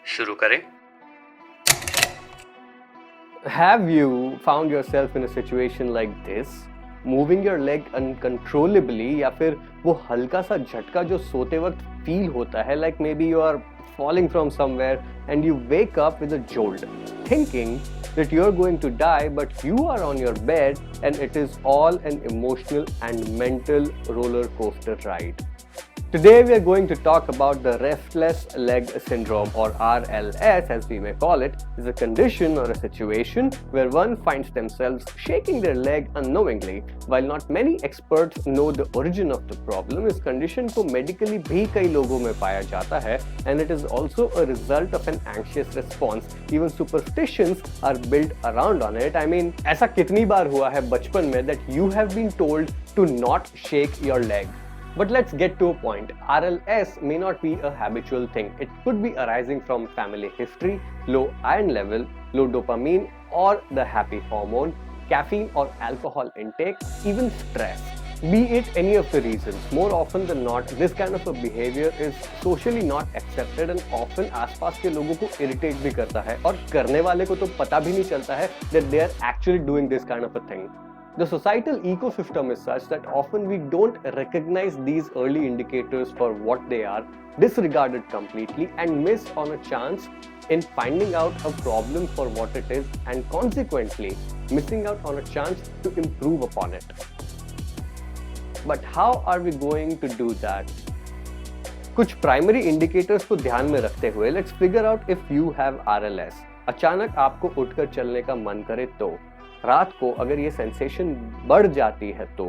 शुरू करें। Have you found yourself in a situation like this? Moving your leg uncontrollably या फिर वो हल्का सा झटका जो सोते वक्त फील होता है, like maybe you are falling from somewhere and you wake up with a jolt, thinking that you're going to die, but you are on your bed and it is all an emotional and mental roller coaster ride. Today we are going to talk about the restless leg syndrome, or RLS as we may call it. Is a condition or a situation where one finds themselves shaking their leg unknowingly. While not many experts know the origin of the problem, इस condition को medically भी कई लोगों में पाया जाता है, and it is also a result of an anxious response. Even superstitions are built around on it. I mean, ऐसा कितनी बार हुआ है बचपन में that you have been told to not shake your leg. But let's get to a point. RLS may not be a habitual thing. It could be arising from family history, low iron level, low dopamine or the happy hormone, caffeine or alcohol intake, even stress. Be it any of the reasons, more often than not, this kind of a behavior is socially not accepted and often आसपास के लोगों को irritate भी करता है और करने वाले को तो पता भी नहीं चलता है that they are actually doing this kind of a thing. The societal ecosystem is such that often we don't recognize these early indicators for what they are, disregard it completely, and miss on a chance in finding out a problem for what it is, and consequently missing out on a chance to improve upon it. But how are we going to do that? कुछ primary indicators को ध्यान में रखते हुए let's figure out if you have RLS. अचानक आपको उठकर चलने का मन करे तो, रात को अगर ये सेंसेशन बढ़ जाती है तो,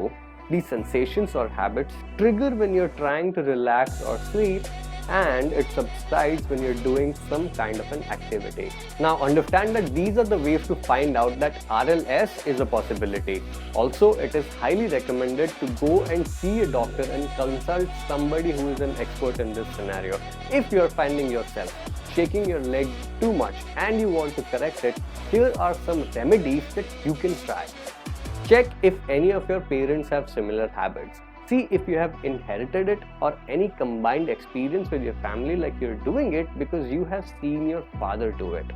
these sensations or habits trigger when you're trying to relax or sleep, and it subsides when you're doing some kind of an activity. Now understand that these are the ways to find out that RLS is a possibility. Also, it is highly recommended to go and see a doctor and consult somebody who is an expert in this scenario. If you're finding yourself shaking your leg too much and you want to correct it, here are some remedies that you can try. Check if any of your parents have similar habits. See if you have inherited it or any combined experience with your family, like you're doing it because you have seen your father do it.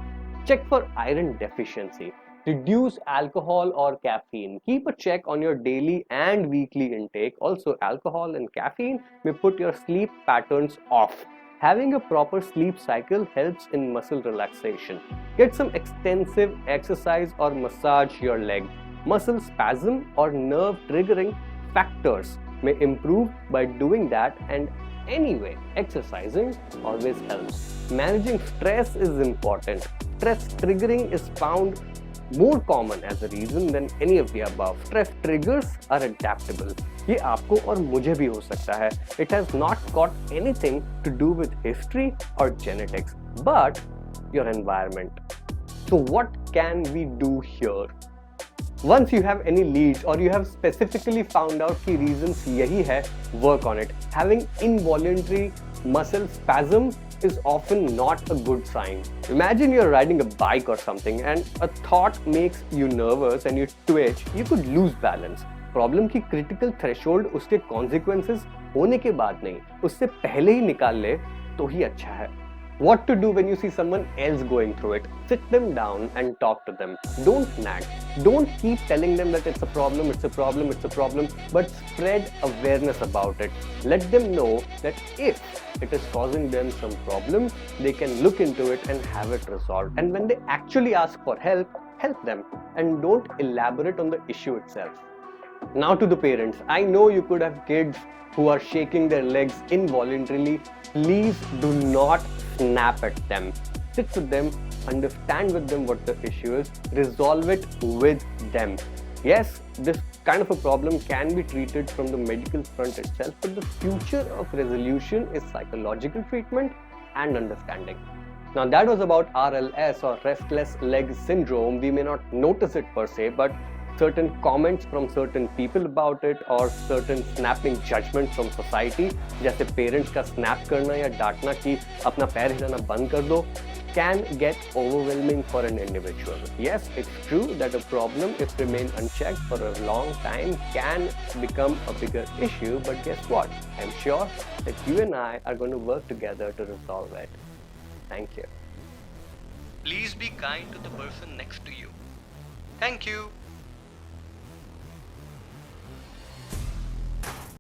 Check for iron deficiency. Reduce alcohol or caffeine. Keep a check on your daily and weekly intake. Also, alcohol and caffeine may put your sleep patterns off. Having a proper sleep cycle helps in muscle relaxation. Get some extensive exercise or massage your leg. Muscle spasm or nerve triggering factors may improve by doing that, and anyway, exercising always helps. Managing stress is important. Stress triggering is found more common as a reason than any of the above. Stress triggers are adaptable. ये आपको और मुझे भी हो सकता है. It has not got anything to do with history or genetics, but your environment. So what can we do here? Once you have any leads or you have specifically found out कि reasons यही है, work on it. Having involuntary muscle spasm is often not a good sign. Imagine you're riding a bike or something and a thought makes you nervous and you twitch, you could lose balance. Problem की critical threshold उसके consequences होने के बाद नहीं, उससे पहले ही निकाल ले तो ही अच्छा है. What to do when you see someone else going through it? Sit them down and talk to them. Don't nag. Don't keep telling them that it's a problem, it's a problem, it's a problem, but spread awareness about it. Let them know that if it is causing them some problem, they can look into it and have it resolved. And when they actually ask for help, help them and don't elaborate on the issue itself. Now to the parents. I know you could have kids who are shaking their legs involuntarily. Please do not snap at them. Sit with them, understand with them what the issue is, resolve it with them. Yes, this kind of a problem can be treated from the medical front itself, but the future of resolution is psychological treatment and understanding. Now that was about RLS, or restless leg syndrome. We may not notice it per se, but certain comments from certain people about it or certain snapping judgments from society, जैसे parents का snap करना या डांटना कि अपना पैर हिलाना बंद कर दो, can get overwhelming for an individual. Yes, it's true that a problem, if remain unchecked for a long time, can become a bigger issue, but guess what? I'm sure that you and I are going to work together to resolve it. Thank you. Please be kind to the person next to you. Thank you.